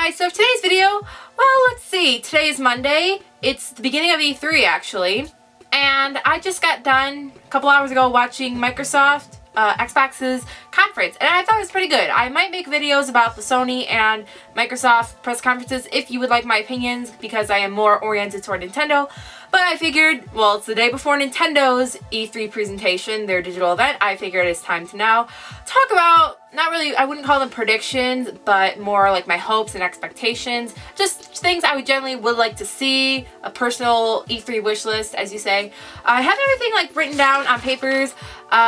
Hi, so for today's video, well, let's see, today is Monday. It's the beginning of E3 actually, and I just got done a couple hours ago watching Microsoft Xbox's conference, and I thought it was pretty good. I might make videos about the Sony and Microsoft press conferences if you would like my opinions, because I am more oriented toward Nintendo. But I figured, well, it's the day before Nintendo's E3 presentation, their digital event. I figured it's time to now talk about, not really, I wouldn't call them predictions, but more like my hopes and expectations. Just things I would generally would like to see, a personal E3 wish list, as you say. I have everything like written down on papers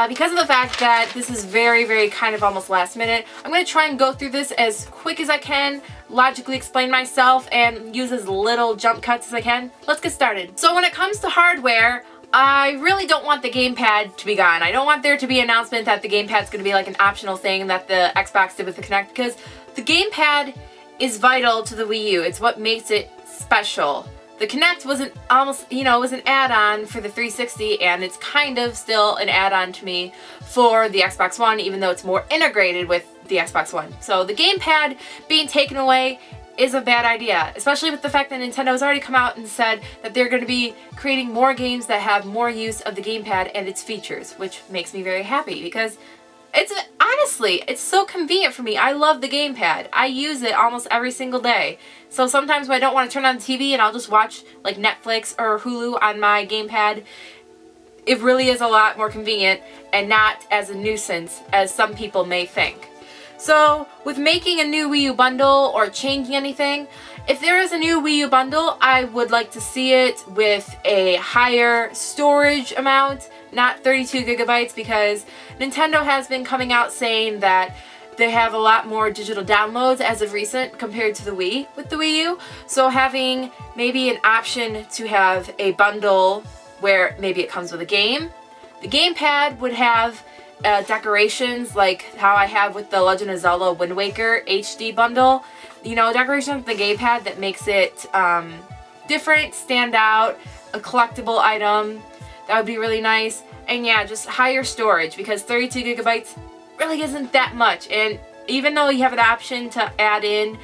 because of the fact that this is very, very kind of almost last minute. I'm going to try and go through this as quick as I can, logically explain myself, and use as little jump cuts as I can. Let's get started. So when it comes to hardware, I really don't want the gamepad to be gone. I don't want there to be an announcement that the gamepad's going to be like an optional thing that the Xbox did with the Kinect, because the gamepad is vital to the Wii U. It's what makes it special. The Kinect was an almost, you know, it was an add-on for the 360, and it's kind of still an add-on to me for the Xbox One, even though it's more integrated with the Xbox One. So the gamepad being taken away is a bad idea, especially with the fact that Nintendo has already come out and said that they're going to be creating more games that have more use of the gamepad and its features, which makes me very happy because it's, honestly, it's so convenient for me. I love the gamepad. I use it almost every single day. So sometimes when I don't want to turn on the TV and I'll just watch like Netflix or Hulu on my gamepad, it really is a lot more convenient and not as a nuisance as some people may think. So with making a new Wii U bundle or changing anything, if there is a new Wii U bundle, I would like to see it with a higher storage amount, not 32 gigabytes, because Nintendo has been coming out saying that they have a lot more digital downloads as of recent compared to the Wii with the Wii U. So having maybe an option to have a bundle where maybe it comes with a game. The gamepad would have decorations like how I have with the Legend of Zelda Wind Waker HD bundle. You know, decorations with the gamepad that makes it different, stand out, a collectible item. That would be really nice. And yeah, just higher storage, because 32 gigabytes really isn't that much. And even though you have an option to add in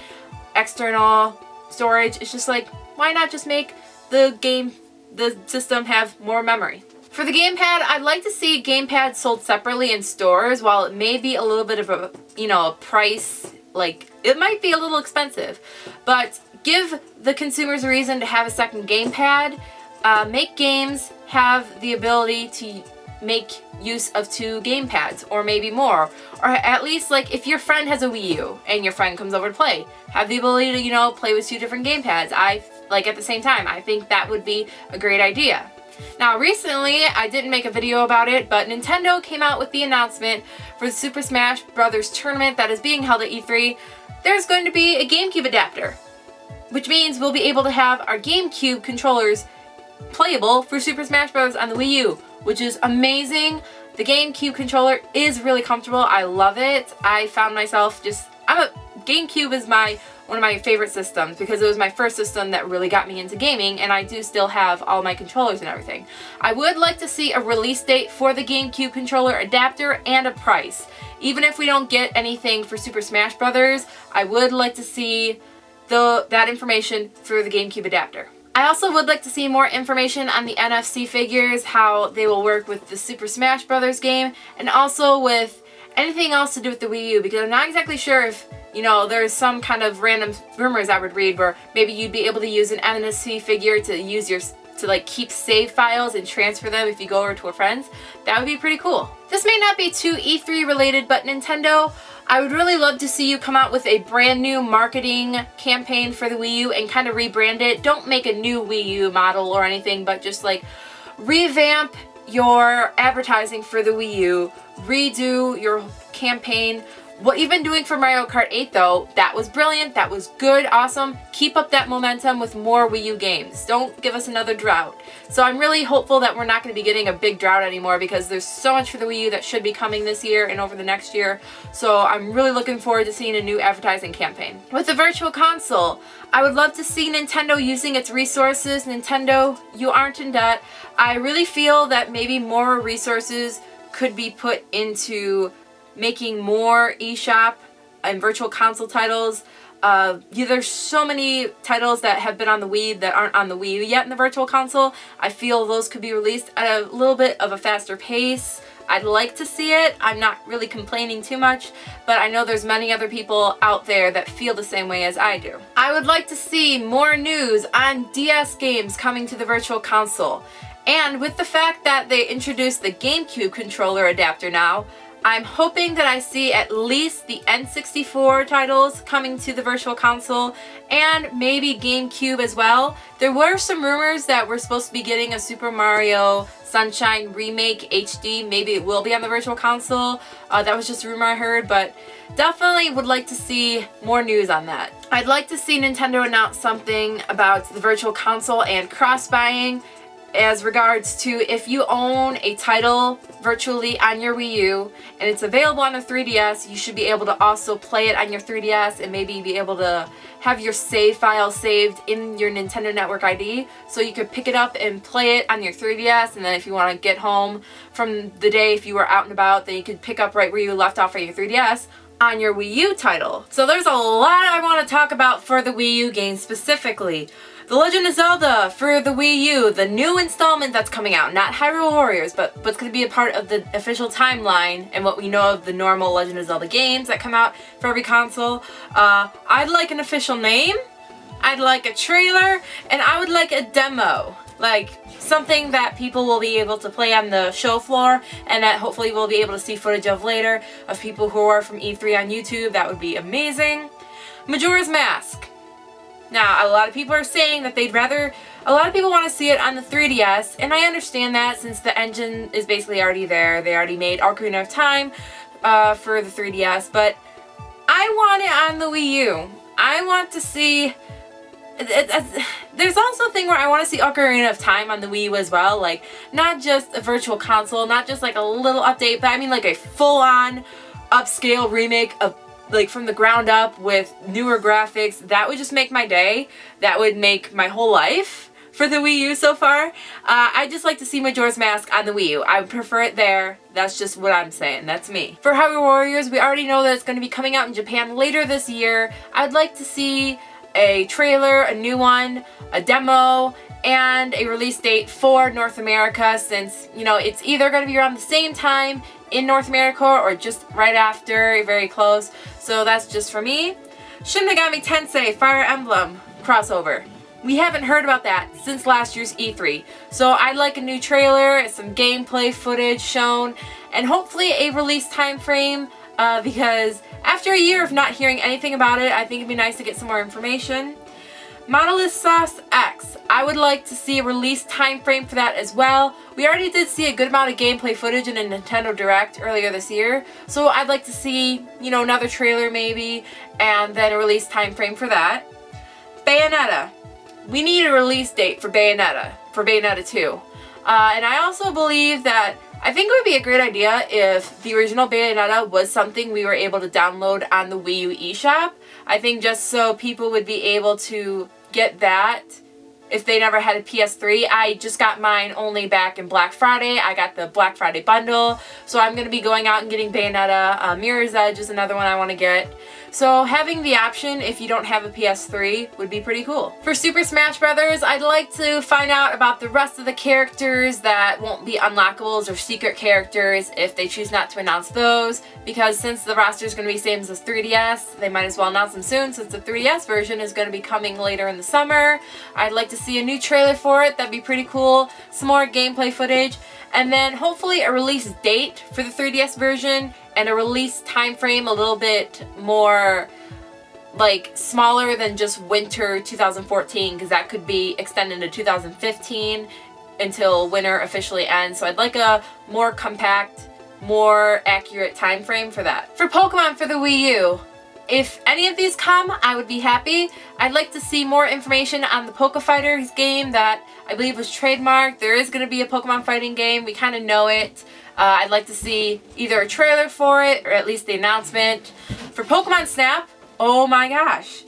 external storage, it's just like, why not just make the system have more memory? For the gamepad, I'd like to see gamepads sold separately in stores. While it may be a little bit of a, you know, a price, like, it might be a little expensive, but give the consumers a reason to have a second gamepad. Make games have the ability to make use of 2 gamepads, or maybe more. Or at least, like, if your friend has a Wii U and your friend comes over to play, have the ability to, you know, play with 2 different gamepads. Like, at the same time, I think that would be a great idea. Now recently, I didn't make a video about it, but Nintendo came out with the announcement for the Super Smash Bros. Tournament that is being held at E3. There's going to be a GameCube adapter, which means we'll be able to have our GameCube controllers playable for Super Smash Bros. On the Wii U, which is amazing. The GameCube controller is really comfortable. I love it. I found myself just, GameCube is one of my favorite systems because it was my first system that really got me into gaming, and I do still have all my controllers and everything. I would like to see a release date for the GameCube controller adapter and a price. Even if we don't get anything for Super Smash Bros., I would like to see that information for the GameCube adapter. I also would like to see more information on the NFC figures, how they will work with the Super Smash Bros. Game, and also with anything else to do with the Wii U, because I'm not exactly sure if, you know, there's some kind of random rumors I would read where maybe you'd be able to use an NFC figure to use to like keep save files and transfer them if you go over to a friend's. That would be pretty cool. This may not be too E3 related, but Nintendo, I would really love to see you come out with a brand new marketing campaign for the Wii U and kind of rebrand it. Don't make a new Wii U model or anything, but just like revamp your advertising for the Wii U, redo your campaign. What you've been doing for Mario Kart 8 though, that was brilliant, that was good, awesome. Keep up that momentum with more Wii U games. Don't give us another drought. So I'm really hopeful that we're not going to be getting a big drought anymore, because there's so much for the Wii U that should be coming this year and over the next year. So I'm really looking forward to seeing a new advertising campaign. With the Virtual Console, I would love to see Nintendo using its resources. Nintendo, you aren't in debt. I really feel that maybe more resources could be put into making more eShop and Virtual Console titles. There's so many titles that have been on the Wii that aren't on the Wii U yet in the Virtual Console. I feel those could be released at a little bit of a faster pace. I'd like to see it. I'm not really complaining too much, but I know there's many other people out there that feel the same way as I do. I would like to see more news on DS games coming to the Virtual Console. And with the fact that they introduced the GameCube controller adapter now, I'm hoping that I see at least the N64 titles coming to the Virtual Console and maybe GameCube as well. There were some rumors that we're supposed to be getting a Super Mario Sunshine Remake HD. Maybe it will be on the Virtual Console. That was just a rumor I heard, but definitely would like to see more news on that. I'd like to see Nintendo announce something about the Virtual Console and cross-buying, as regards to if you own a title virtually on your Wii U and it's available on the 3DS, you should be able to also play it on your 3DS and maybe be able to have your save file saved in your Nintendo Network ID, so you could pick it up and play it on your 3DS, and then if you want to get home from the day, if you were out and about, then you could pick up right where you left off at your 3DS on your Wii U title. So there's a lot I want to talk about for the Wii U game specifically. The Legend of Zelda for the Wii U, the new installment that's coming out, not Hyrule Warriors, but it's going to be a part of the official timeline and what we know of the normal Legend of Zelda games that come out for every console. I'd like an official name, I'd like a trailer, and I would like a demo. Like something that people will be able to play on the show floor and that hopefully we'll be able to see footage of later of people who are from E3 on YouTube. That would be amazing. Majora's Mask. Now, a lot of people are saying that a lot of people want to see it on the 3DS, and I understand that since the engine is basically already there. They already made Ocarina of Time for the 3DS, but I want it on the Wii U. I want to see... There's also a thing where I want to see Ocarina of Time on the Wii U as well, like not just a Virtual Console, not just like a little update, but I mean like a full-on upscale remake of like from the ground up with newer graphics. That would just make my day. That would make my whole life for the Wii U so far. I'd just like to see Majora's Mask on the Wii U. I would prefer it there. That's just what I'm saying. That's me. For Hyrule Warriors, we already know that it's going to be coming out in Japan later this year. I'd like to see a trailer, a new one, a demo, and a release date for North America, since, you know, it's either going to be around the same time in North America or just right after, very close. So that's just for me. Shin Megami Tensei Fire Emblem crossover. We haven't heard about that since last year's E3. So I'd like a new trailer, some gameplay footage shown, and hopefully a release time frame, because after a year of not hearing anything about it, I think it'd be nice to get some more information. Monolith Sauce X. I would like to see a release time frame for that as well. We already did see a good amount of gameplay footage in a Nintendo Direct earlier this year, so I'd like to see, you know, another trailer maybe, and then a release time frame for that. Bayonetta. We need a release date for Bayonetta 2. And I also believe that I think it would be a great idea if the original Bayonetta was something we were able to download on the Wii U eShop. I think just so people would be able to get that if they never had a PS3. I just got mine only back in Black Friday. I got the Black Friday bundle, so I'm going to be going out and getting Bayonetta. Mirror's Edge is another one I want to get. So having the option if you don't have a PS3 would be pretty cool. For Super Smash Bros., I'd like to find out about the rest of the characters that won't be unlockables or secret characters if they choose not to announce those, because since the roster is going to be same as the 3DS, they might as well announce them soon since the 3DS version is going to be coming later in the summer. I'd like to see a new trailer for it. That'd be pretty cool. Some more gameplay footage, and then hopefully a release date for the 3DS version and a release time frame a little bit more like smaller than just winter 2014, because that could be extended to 2015 until winter officially ends. So I'd like a more compact, more accurate time frame for that. For Pokemon for the Wii U, if any of these come, I would be happy. I'd like to see more information on the Poké Fighters game that I believe was trademarked. There is going to be a Pokemon fighting game. We kind of know it. I'd like to see either a trailer for it or at least the announcement. For Pokemon Snap, oh my gosh.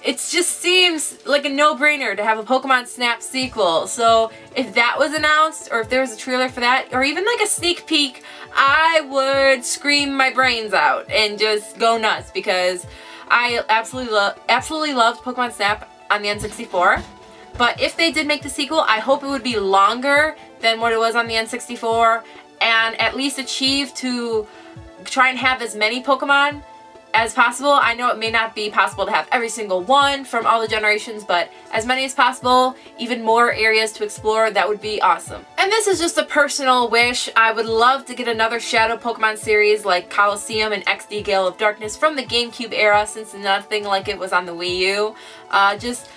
It just seems like a no-brainer to have a Pokemon Snap sequel. So if that was announced, or if there was a trailer for that, or even like a sneak peek, I would scream my brains out and just go nuts, because I absolutely loved Pokemon Snap on the N64. But if they did make the sequel, I hope it would be longer than what it was on the N64 and at least achieve to try and have as many Pokemon as possible. I know it may not be possible to have every single one from all the generations, but as many as possible, even more areas to explore, that would be awesome. And this is just a personal wish. I would love to get another Shadow Pokemon series like Colosseum and XD Gale of Darkness from the GameCube era, since nothing like it was on the Wii U. Just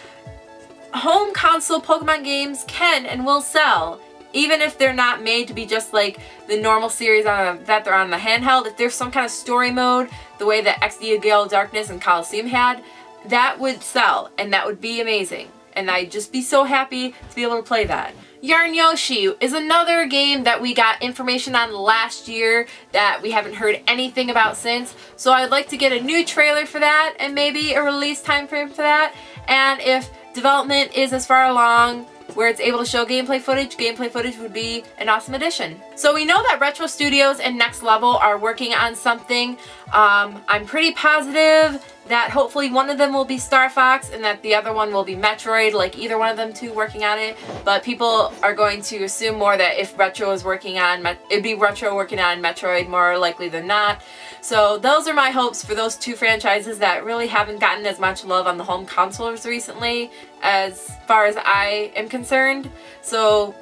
home console Pokemon games can and will sell. Even if they're not made to be just like the normal series that they're on the handheld, if there's some kind of story mode, the way that XD Gale of Darkness and Colosseum had, that would sell, and that would be amazing. And I'd just be so happy to be able to play that. Yarn Yoshi is another game that we got information on last year that we haven't heard anything about since. So I'd like to get a new trailer for that and maybe a release time frame for that. And if development is as far along where it's able to show gameplay footage would be an awesome addition. So we know that Retro Studios and Next Level are working on something. I'm pretty positive that hopefully one of them will be Star Fox and that the other one will be Metroid, like either one of them two working on it. But people are going to assume more that if Retro is working on, it'd be Retro working on Metroid more likely than not. So those are my hopes for those two franchises that really haven't gotten as much love on the home consoles recently as far as I am concerned. So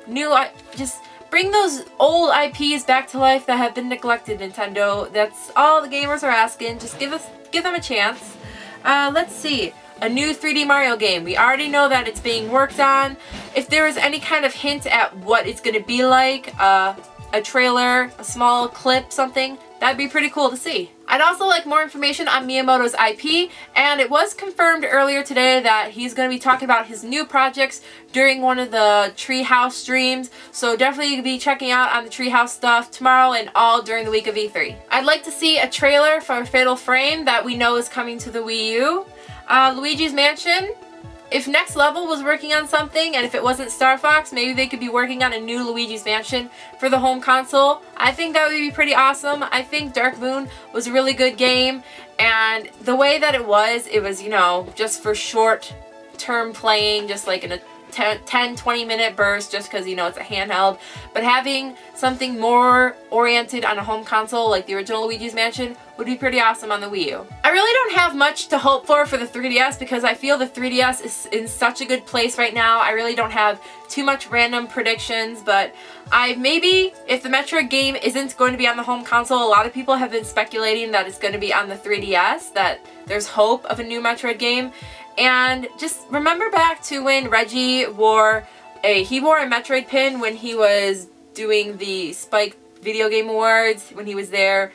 just bring those old IPs back to life that have been neglected, Nintendo. That's all the gamers are asking. Just give them a chance. Let's see. A new 3D Mario game. We already know that it's being worked on. If there is any kind of hint at what it's going to be like, a trailer, a small clip, something, that'd be pretty cool to see. I'd also like more information on Miyamoto's IP, and it was confirmed earlier today that he's going to be talking about his new projects during one of the Treehouse streams, so definitely be checking out on the Treehouse stuff tomorrow and all during the week of E3. I'd like to see a trailer for Fatal Frame that we know is coming to the Wii U. Luigi's Mansion. If Next Level was working on something, and if it wasn't Star Fox, maybe they could be working on a new Luigi's Mansion for the home console. I think that would be pretty awesome. I think Dark Moon was a really good game, and the way that it was, you know, just for short-term playing, just like in a 10-20 minute burst, just because, you know, it's a handheld. But having something more oriented on a home console like the original Luigi's Mansion would be pretty awesome on the Wii U. I really don't have much to hope for the 3DS because I feel the 3DS is in such a good place right now. I really don't have too much random predictions, but maybe if the Metroid game isn't going to be on the home console, a lot of people have been speculating that it's going to be on the 3DS, that there's hope of a new Metroid game. And just remember back to when Reggie wore a Metroid pin when he was doing the Spike Video Game Awards, when he was there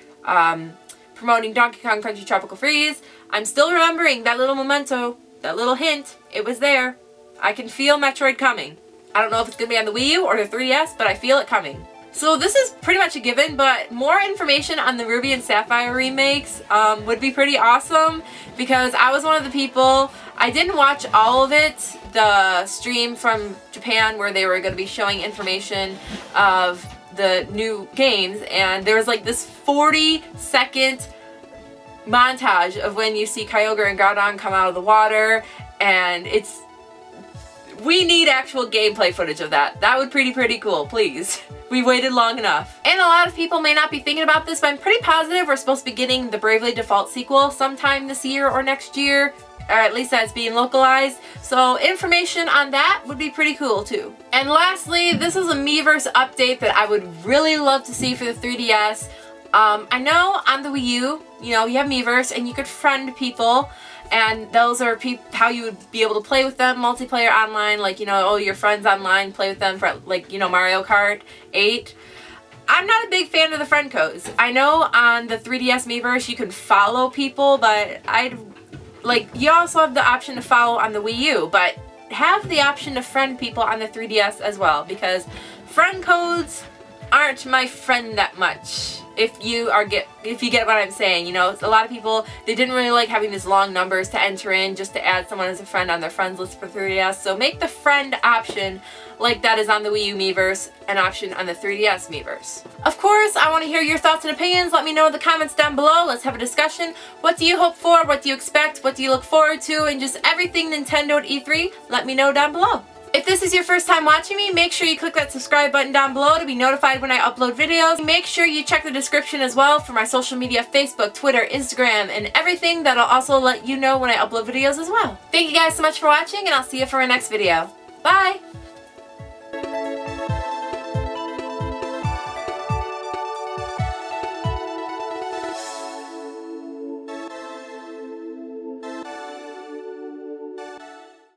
promoting Donkey Kong Country Tropical Freeze. I'm still remembering that little memento, that little hint. It was there. I can feel Metroid coming. I don't know if it's going to be on the Wii U or the 3DS, but I feel it coming. So this is pretty much a given, but more information on the Ruby and Sapphire remakes would be pretty awesome, because I was one of the people, I didn't watch all of it, the stream from Japan where they were going to be showing information of the new games, and there was like this 40-second montage of when you see Kyogre and Groudon come out of the water, and we need actual gameplay footage of that. That would be pretty cool, please. We waited long enough. And a lot of people may not be thinking about this, but I'm pretty positive we're supposed to be getting the Bravely Default sequel sometime this year or next year, or at least that's being localized. So information on that would be pretty cool too. And lastly, this is a Miiverse update that I would really love to see for the 3DS. I know on the Wii U, you know, you have Miiverse and you could friend people, and those are how you would be able to play with them, multiplayer online, like, you know, your friends online, play with them for, like, you know, Mario Kart 8. I'm not a big fan of the friend codes. I know on the 3DS Miiverse you can follow people, but you also have the option to follow on the Wii U, but have the option to friend people on the 3DS as well, because friend codes aren't my friend that much. if you get what I'm saying. You know, a lot of people, they didn't really like having these long numbers to enter in just to add someone as a friend on their friends list for 3DS. So make the friend option like that is on the Wii U Miiverse an option on the 3DS Miiverse. Of course, I want to hear your thoughts and opinions. Let me know in the comments down below. Let's have a discussion. What do you hope for? What do you expect? What do you look forward to? And just everything Nintendo at E3, let me know down below. If this is your first time watching me, make sure you click that subscribe button down below to be notified when I upload videos. Make sure you check the description as well for my social media, Facebook, Twitter, Instagram, and everything that'll also let you know when I upload videos as well. Thank you guys so much for watching, and I'll see you for my next video. Bye!